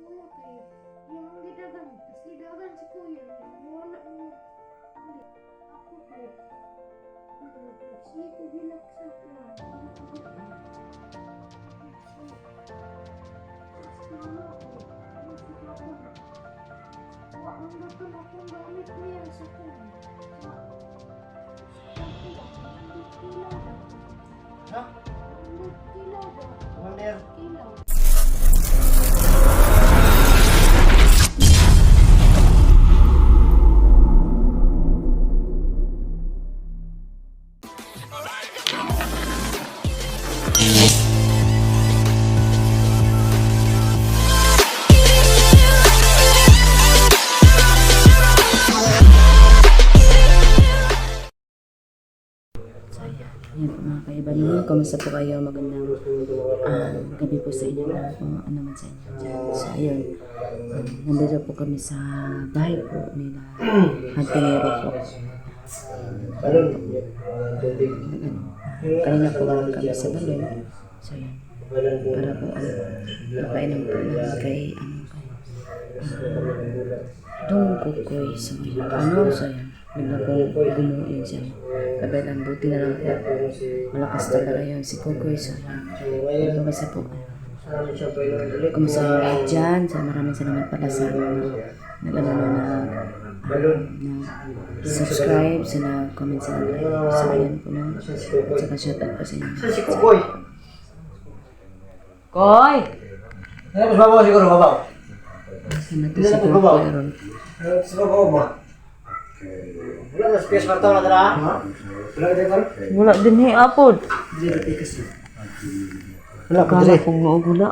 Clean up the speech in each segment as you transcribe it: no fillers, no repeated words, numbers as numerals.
wala kay yung gidagan, tas gidagan si kuya, wala mo. Ako ko. Sige ko bilak sa kuwan. Ang dapat akong gamit niya sa kuwan. Ha? Kilaw ba? Wonder. Kilaw. Ayan po mga kaiban mo, kamusta po kayo? Magandang gabi po sa inyo, kung ano man sa inyo dyan. So ayun, nandito po kami sa bahay po nila Hantinero po. Kanina po lang kami sa balon. So ayun, para po napainom po lang kay Dong Kukoy. So ayun, so ayun. Bigla pong gumuin siya. Kabilang buti na lang po. Malakas talaga yun si Kukoy. So, ito kasi po. Kumusta yung dyan. So, maraming salamat pala sa subscribe, sa comment, sa like. So, ayan po na. At saka shoutout po sa inyo. Si Kukoy. Koy! Ano mas babaw siguro, babaw? Saan na to si Kukoy ron? Sa babaw ba? Wala na space para na tara. Wala ka dito? Wala din eh, apod. Wala ka Kala dito. kong maugula.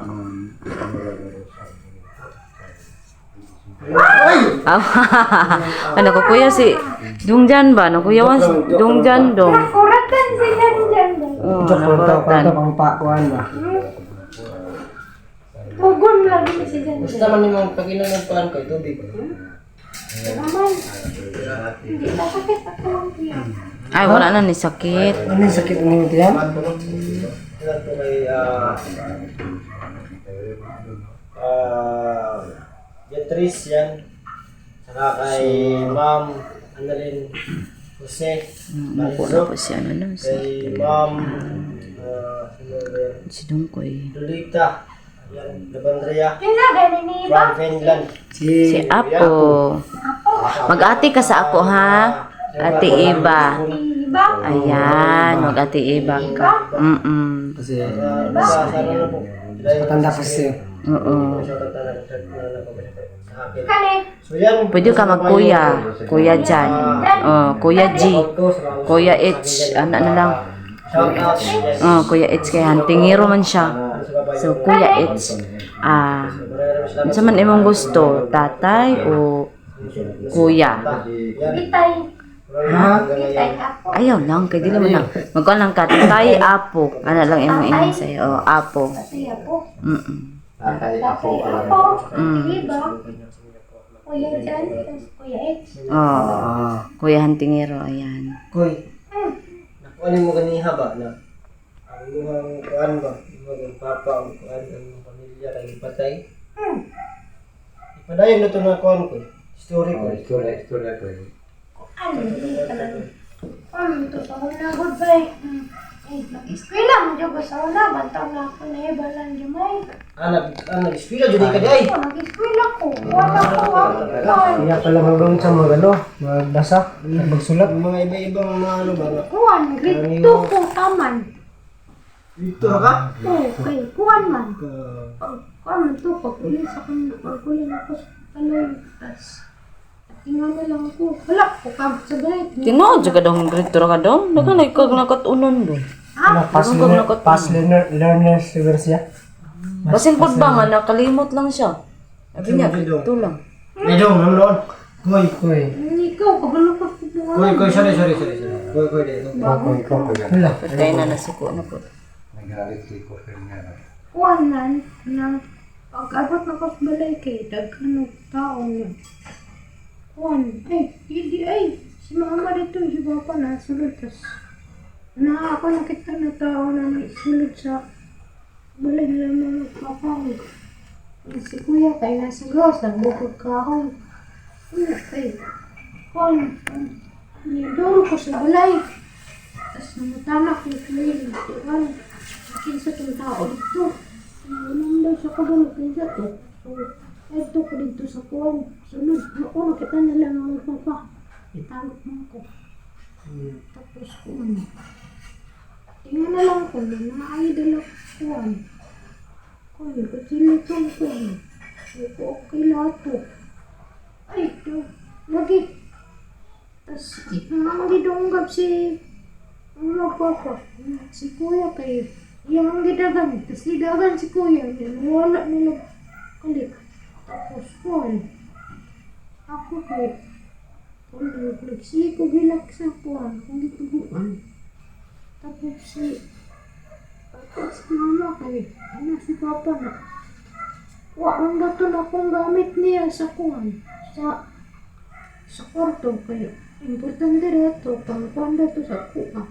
Ano ko kuya si Dungjan ba? Ano kuya was Dungjan dong. Kuratan sila dyan ba? Oh, Kwanta nakuratan. pang pakuan ba? Tugon lagi na sila dyan. Basta man yung pag-inom ng kuan ko, tubig. Naman. Hindi ba sakit ako lang kuya? Ay, wala na ni sakit. Ano yung sakit ng ito yan? Ilan po kay Beatrice yan. Saka kay Ma'am Annalyn Jose. Mupo na po si ano no, Kay Ma'am si Dungkoy. Lolita. Yan, Labandria. Kinsa gani ni From Finland. Si Apo. Mag-ati ka sa Apo ha. Ate Eva. Iba? Ayan, mag-ate Eva ka. Kasi matanda pa siya. Oo. Kani? So yan. Pwede ka mag-kuya. Kuya Jan. Oh, Kuya G. Kuya H. Ano na lang. Oh, Kuya H kay Hantingero man siya. So, Kuya H. Ano man imong gusto? Tatay o kuya? Itay. Ha? Itay ako. Ayaw lang, kay dili mo na. Magkuhan lang ka, tatay, apo. Ano lang imong imong sa'yo? Oh, apo. Kasi ako. Tatay Ako. Iba? Kuya dyan. Kuya X. Oh, Kuya Hantingero, ayan. Koy. Nakuha mo ganiha ba na ang lumang kuan ba? Yung papa ang kuan ang pamilya kay patay. Padayon na ito na kuan ko. Story ko. Story ko. Ano? Hindi pala. Ito sa una. Goodbye. Eskwela mo dyan ba sa una? Bantaw na ako na iba lang dyan may. Nag-eskwela dyan ka day. Ako, nag-eskwela ko. Wala ko ang Kaya pala magawin sa mga ano, magbasa, magsulat. Mga iba-ibang mga ano ba? kuwan. Grade 2 ko taman. Dito ka? Okay. Kuwan man. Kuwan man to. Pagkulit sa kanya. Pagkulit ako sa kaloy. Tas. Tingnan na lang ako. Wala ko kam sa grade. Tino, jaga dong grade ka dong. Daga na ikag nakatunon dong. Ha? Past learner siguro siya. Basin po ba nga, nakalimot lang siya. Sabi niya, grade 2 lang. Medong, naman Koy. Ikaw, kabalo ka po. Koy, sorry. Koy, dito. Wala. Patay na nasuko na po. Kuwan nan. Pag-abot na ko sa balay kay daghan og tao niya. Kuwan. Ay. Si mama dito, si papa na sulod. Tas na ako nakita na tao na sulod sa balay nila mga papa ko. Si kuya kay nasa gawas, nagbukod kahoy. Ano kay? Kuan, nidoro ko sa balay. Tapos namutanak yung kuya. Kuan, kinsa itong tao dito. Walang daw siya kabalo kinsa to. So, ito ko dito sa kuan. Sunod, ako nakita nila ng magpapa. Itagot mo ko. Tapos kuan. Tingnan na lang ko na na-idol ako kuan. Kuan, kutsiliton ko. Okay lahat to. Ay, ito. Lagi. Tapos, ang gidunggab si magpapa. Si kuya kayo. Yang gidagan. Tapos gidagan si kuya. Yan, wala nila kalit. Tapos, kuan. Ako kayo. Kung nagsi ko gilak sa kuan. Kung gituguan. Tapos mama kayo. Ano si papa na. Ang gato na kong gamit niya sa kuan. Sa kwarto kayo. Importante rito. Pang to sa kuha.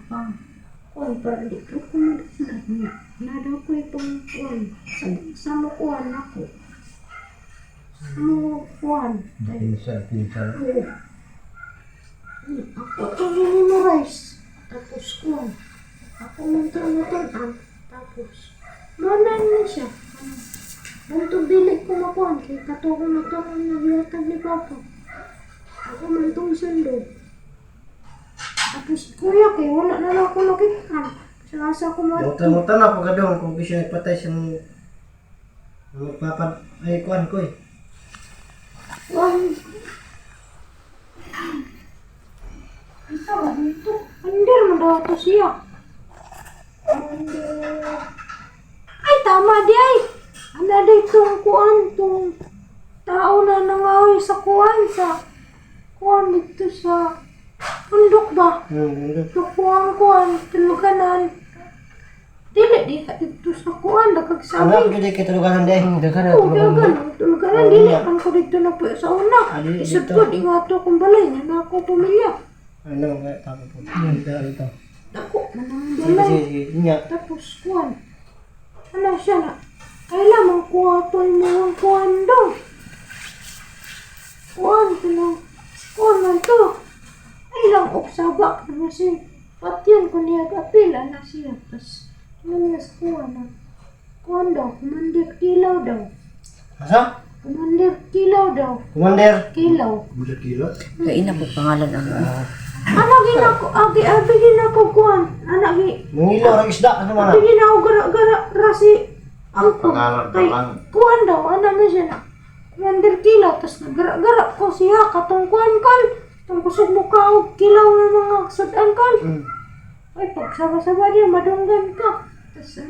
Kuan para dito ko madasal. Nada ko itong kuan. Sa kuan ako. Kuan. Pinsa. Ako itong memorize. Tapos kuan. Ako mantan. Tapos manan na siya. Bantog dilig ko makuan. Kaya katulong na ito ang nahilatag ni Papa. Ako mantong sundo. Tapos kuya kay wala na lang ako nakitaan. Sa ko Mutan na pagkadong kung siya nagpatay siya magpapad ay kuan ko eh. Ito. Under mo daw ito siya. Ay, tama di ay. Ano da itong kuan, itong tao na nangawi sa kuan, dito sa bundok ba? Ito kuan, tuluganan. Dili, dito sa kuan, nakagsabi. Ano gede kay tuluganan day? Tuluganan, dili. Ang ko dito na po sa una. Isod ko, di nga ito kung balay niya na ako pumilya. Ano nga, tama po. Ito. Ako, manang balay. Sige. Tapos kuan. Ano siya na? Kailangan kuha mo ang kuhan daw. Kuhan man to. Ay lang, sabak na siya. Patiyan ko niya kapila na siya. Tapos, nangyas kuhan na. Kuhan daw, kumandir kilaw daw. Asa? Kumandir kilaw daw. Commander? Kilaw. Kaya ina po pangalan ang Abi ginako kuhan. Mungilo ang isda ano man. Abi ginako gara-gara rasi. Ang kay kuhan daw, na siya na. Kumandir kilaw, tapos nagara-gara ko siya, katong kuhan kal. Itong kusog mukha o kilaw ng mga sudan kal. Ay, pagsaba-saba niya, madunggan ka. Tapos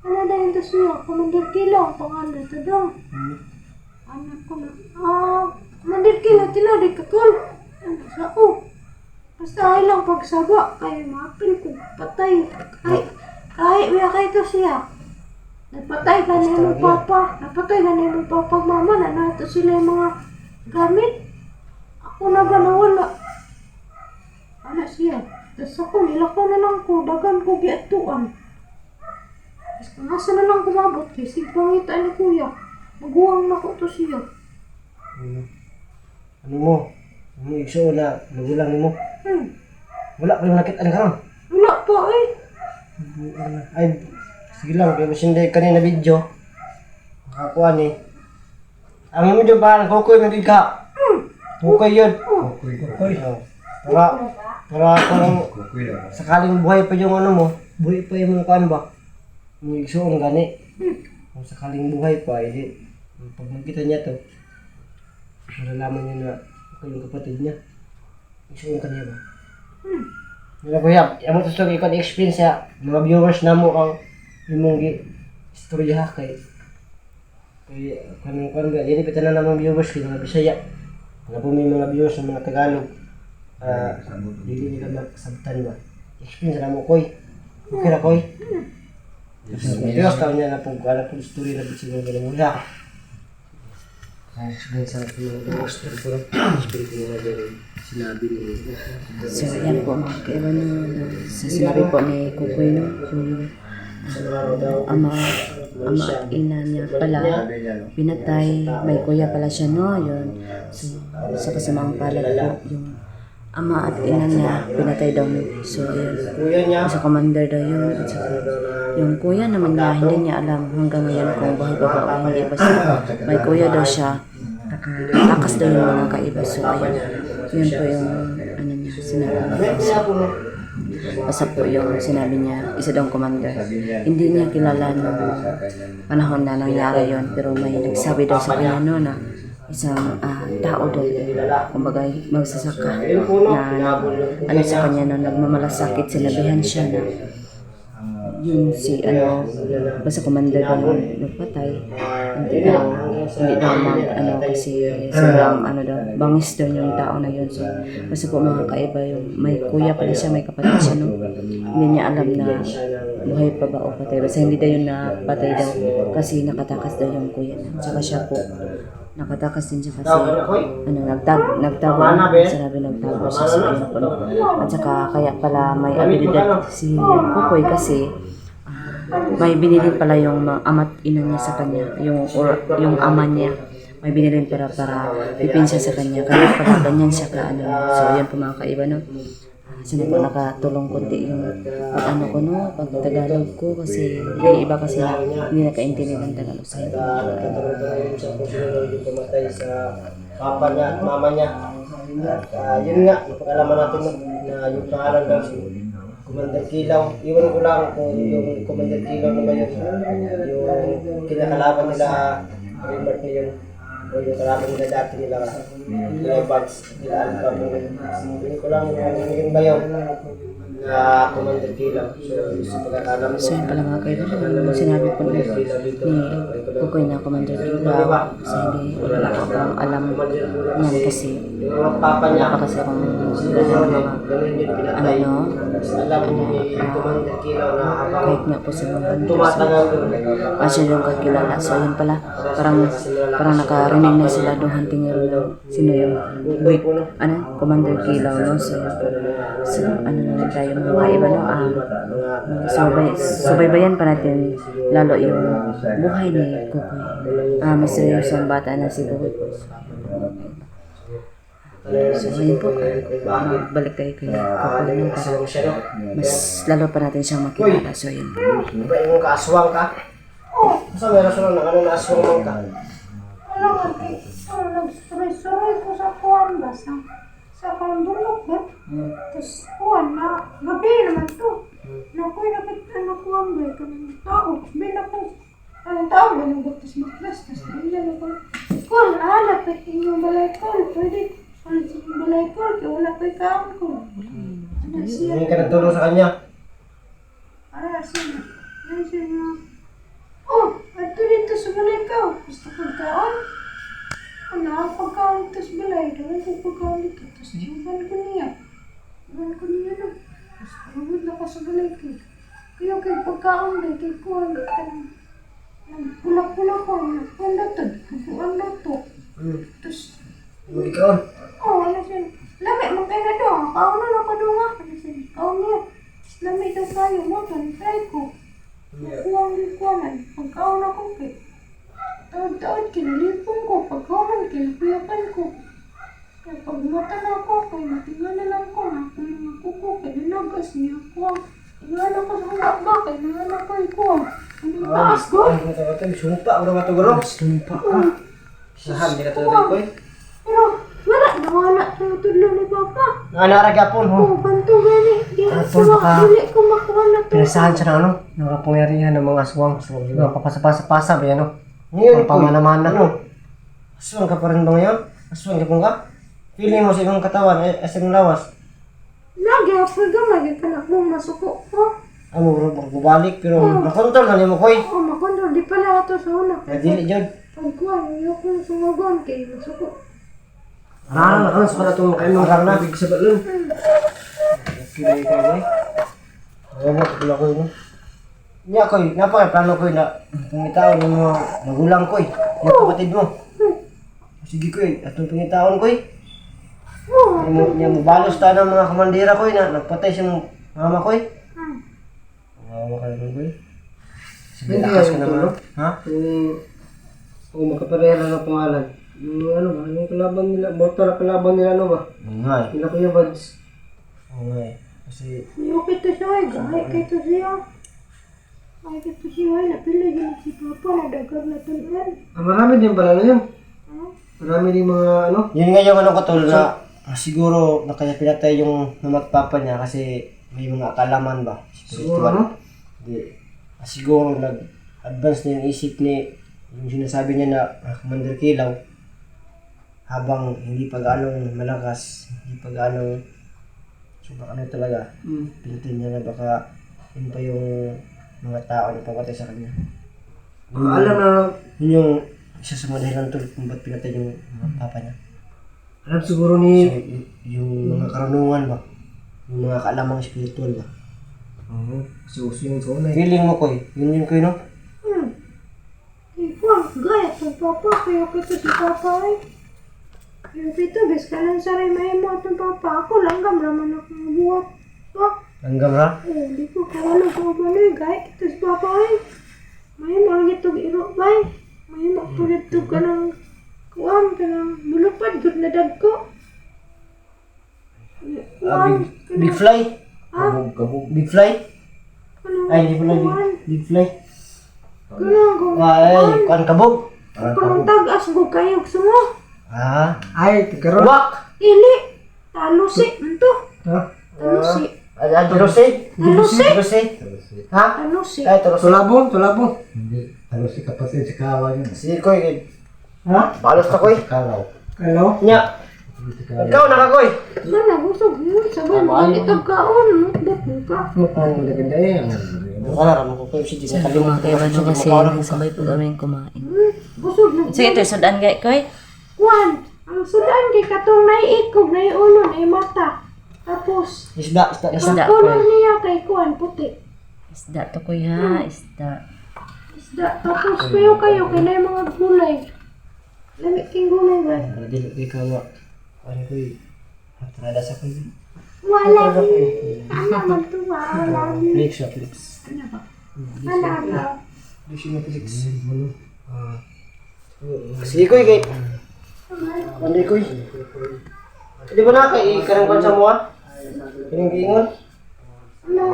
dahil to siya, kumandir kilaw, ang pangalan ito daw. Anak ko na, kumandir kilaw, tinadig ka kal. Ano sa basta ay lang pagsaba, kaya mapil ko, patay. Kahit kay to siya. Napatay ka na yung papa, mama, na nato sila yung mga gamit. Ako na ba nawala? Ano siya? Tapos ako, nilako na lang ko, dagan ko giatuan. Tapos nasa na lang kumabot, kasi pangita ni kuya. Maguwang na ko to siya. Ano mo? Ano igso na nagulang ni mo? Wala pa yung nakita na karon. Wala pa eh. Ay, sige lang, kaya masinday kanina video. Nakakuha ni. Ang medyo parang kukoy mo ka. Kukoy yun. Kukoy. Para parang sakaling buhay pa yung ano mo, buhay pa yung kuhan ba? Yung igsoon gani. Kung sakaling buhay pa, hindi. Pag magkita niya to, malalaman niya na ako yung kapatid niya. Igsoon ka niya ba? Wala ko yan. Yung mo ito ikon experience ya. Mga viewers na mo ang imong istorya kay kanang kan ba dili pita na namang viewers kay mga Bisaya. Mga po may mga viewers sa mga Tagalog. Dili nila magsabtan ba. Experience na mo koy. Okay ra koy. Diyos taon niya na po kala po istorya na bitsin ng ganamuha. Ay, sa story ko lang. Experience na dyan. Sinabi ni So, yan po mga kailan na sa sinabi po ni Kukoy, no? Yung ama ama at ina niya pala pinatay. May kuya pala siya, no? Yun. So, sa kasamaang palad po, yung ama at ina niya pinatay daw. So, yun. Kuya niya. Sa commander daw yun. At saka, yung kuya naman niya, hindi niya alam hanggang ngayon kung buhay pa ba o hindi. Basta may kuya daw siya. Nakatakas daw yung mga kaiba. So, ayun. Yun po yung ano niya, sinabi niya. Basta po yung sinabi niya, isa daw commander. Hindi niya kilala nung panahon na nangyari yun. Pero may nagsabi daw sa kanya no, na isang tao daw, kumbaga magsasaka na ano sa kanya no, nagmamalasakit, sinabihan siya na yun si ano, basta commander daw yung nagpatay. Hindi daw kasi sobrang ano daw, bangis daw yung tao na yun. So, kasi po mga kaiba yung may kuya pala siya, may kapatid siya no. Hindi niya alam na buhay pa ba o patay. Basta hindi daw yun napatay daw kasi nakatakas daw yung kuya na. Tsaka siya po, nakatakas din siya kasi nagtago sinabi nagtago siya sa ayun po. At saka kaya pala may abilidad si Kukoy kasi may binili pala yung ama't ina niya sa kanya, yung ama niya. May binili para pipinsa sa kanya. Kaya pala ganyan siya ka ano. So ayan po mga kaiba no. Sana po nakatulong konti yung pag ano ko no, pag Tagalog ko kasi yung iba kasi hindi nakaintindi ng Tagalog sa ito. Yung pumatay sa papa niya at mama niya. At yun nga, napakalaman natin na yung pangalan daw si Commander Kilaw. Iwan ko lang kung yung Commander Kilaw na ba yun, yung kinakalaban nila Raymart ngayon, o yung kalaban nila dati nila Buds, nila Alpha mo. Iwan ko lang yung bayaw na Commander Kilaw. So pagkakalam ko. So yun pala mga kaiba, sinabi po ni Kukoy na Commander Kilaw kasi hindi wala ko pang alam niyan kasi Papa niya. kasi kung Commander Kilaw na kahit nga po sa mga tumatagal siya yung kakilala. So yun pala, parang nakarinig na sila doon hantingero na sino yung Commander Kilaw no. So ano na lang tayo mga kaiba no, subaybayan pa natin lalo yung buhay ni Kukoy. Mas seryosong bata na si Kukoy. So ayun po, balik tayo kay Kukoy no, para mas lalo pa natin siyang makilala. So ayun po. Ba yung kaaswang ka? Sa meron sila na ano na aswang ka? Wala nga, nag-suray ko sa kuwan ba? Sa kandulog ba? Tapos kuwan na, gabi naman to. Nakoy nakita na kuwan ba? Kanang tao, bina ko. Anong tao ba nang butas maklas? Tapos nailan ako. Kol, lapit inyong balay kol. Pwede ulit sa inyong balay kol. Kaya wala pa ikaon ko. Ano siya? Hindi ka nagtulong sa kanya? Siya. Ano siya na? Oh, ato dito sa balay ko. Gusto pagkaon? Ano, pagkaon dito sa balay. Dawin ko pagkaon dito. Tapos iwan ko niya. Iwan ko niya na. Tapos pagod na ko sa balay ko. Kaya kay pagkaon ba, kay kuwan. Nagpula-pula ko. Nagpundotod. Kukuan na to. Tapos, Magikaon? ano siya? Lami, magkaya na doon. Kaon na ako doon nga. Ano siya? Kaon niya. Tapos lami daw kayo mo. Try ko. Kuwan. Pagkaon ako kay. Taod-taod, kinalipon ko. Pagkaon, kinakuyapan ko. Kaya pag mata na ako, kaya natingala lang ko na ako mga kuko. Kaya nanagas niya ako. Tingala ko sa hanggang ba, kaya nangala ko ikuha. Anong taas ko? Sumpa, ang mga tugaro. Sumpa ka. Sahan, hindi na tulad ko eh. Pero wala, nawala sa tudlo ni Papa. Nga naragapon ho. Oo, banto gani. Di Apon aswa, ka. dili ko makuha na to. Pinasahan siya ng ano? Ng kapangyarihan ng mga aswang. Mga papasa-pasa ba yan o? Ngayon, pamana-mana. Aswang ka pa rin ba ngayon? Aswang ka ka? Feeling mo sa ibang katawan, sa ibang lawas. Lagi ako gamay, kanak mo masuko ko. Ano, magbubalik, pero makontrol na niyo mo, koy. Oo, makondol, di pala ato sa una. Dili, Jod. Pagkuha, yung kong sumagon kay masuko. Marang sa pala itong marang na, big sa balon. Kili kayo eh. Ano, pagkula ko yun. Niya, koy, napaka-plano koy na pangitaon ng mga magulang koy. Yung kapatid mo. Sige koy, atong pangitaon koy. Niya mo balos tayo ng mga kamandira koy na nagpatay siyang mama koy. Mama ka rin koy. Sige, lakas ka naman. Ha? Kung magkapareha na ng pangalan. Yung ano ba? Yung kalaban nila. Mortal na kalaban nila ano ba? Oo nga eh. Nila Kuya Buds. Oo nga eh. Kasi... Okay to siya eh. Gaya kay to siya. Ay kito siya ay napili yun si Papa na dagag na tunan. marami din pala na yun. Marami din mga ano. Yun nga yung ano katulad na siguro na kaya pinatay yung mama at papa niya kasi may mga kalaman ba? Siguro ano? Siguro nag-advance na yung isip ni yung sinasabi niya na Commander Kilaw habang hindi pa gaanong malakas, hindi pa gaanong ano talaga. Pinatay niya na baka yun pa yung mga tao na papatay sa kanya. Alam na yun yung isa sa mga dahilan tol kung ba't pinatay yung mga papa niya. Alam siguro ni yung mga karunungan ba? Yung mga kaalamang spiritual ba? Oo. Kasi uso yung sauna eh. Feeling mo Koy? Yun Koy no? Ikaw, gaya itong Papa. Kaya kito si Papa eh. Kaya kito, bes ka lang saray may mo itong Papa. Ako langgam naman ako mabuhat. Langgam ra? Di ko kalalo ko ba eh. Gaya kito si Papa eh. May mo lang itong iro ba eh. May mo tulit ito ka ng kuwam ka ng bulupad. Good na dag ko. Big fly? Kabog. Big fly? Ay, hindi pala big fly. Ay, kuan kabog. Kung tagas mo kayo sumo. Ay, karon. Wak! Ili. Talusi. Ito. Ha? Talusi. Talusi? Talusi? Ha? Talusi. Ay, tulabong. Hindi. Halos si kapatid si Kawa yun. Si Koy. Ha? Balos na Koy. Kalaw. Hello? Nya. Ikaw nakakoy. Sana busog yun. Sabay mo kang itagkaon. Mutbot mo ka. Mukhang maganda yan. Wala naman ko Koy. Sige, nakalimutan Kaya ba ko. kasi sabay po kami kumain. Busog na. Sige, ito, sudan gay koy. Kwan. Ang sudan kay katong naiikog, naiulo, naimata. Tapos, Isda. Isda ang color koy. niya kay Kwan, puti. Isda to koy ha, isda. Isda. Tapos kayo kay na yung mga gulay. Lamig king gulay ba? Dili kay kawa. Ano Koy? Hatrada sa Koy. Wala rin. Ano man to ba? Wala rin. Flix. Ano ba? Ano ba? Flix. Sige Koy kay. Ano Koy? Di ba na kay karang sa mo ah? Kining giingon? Ano?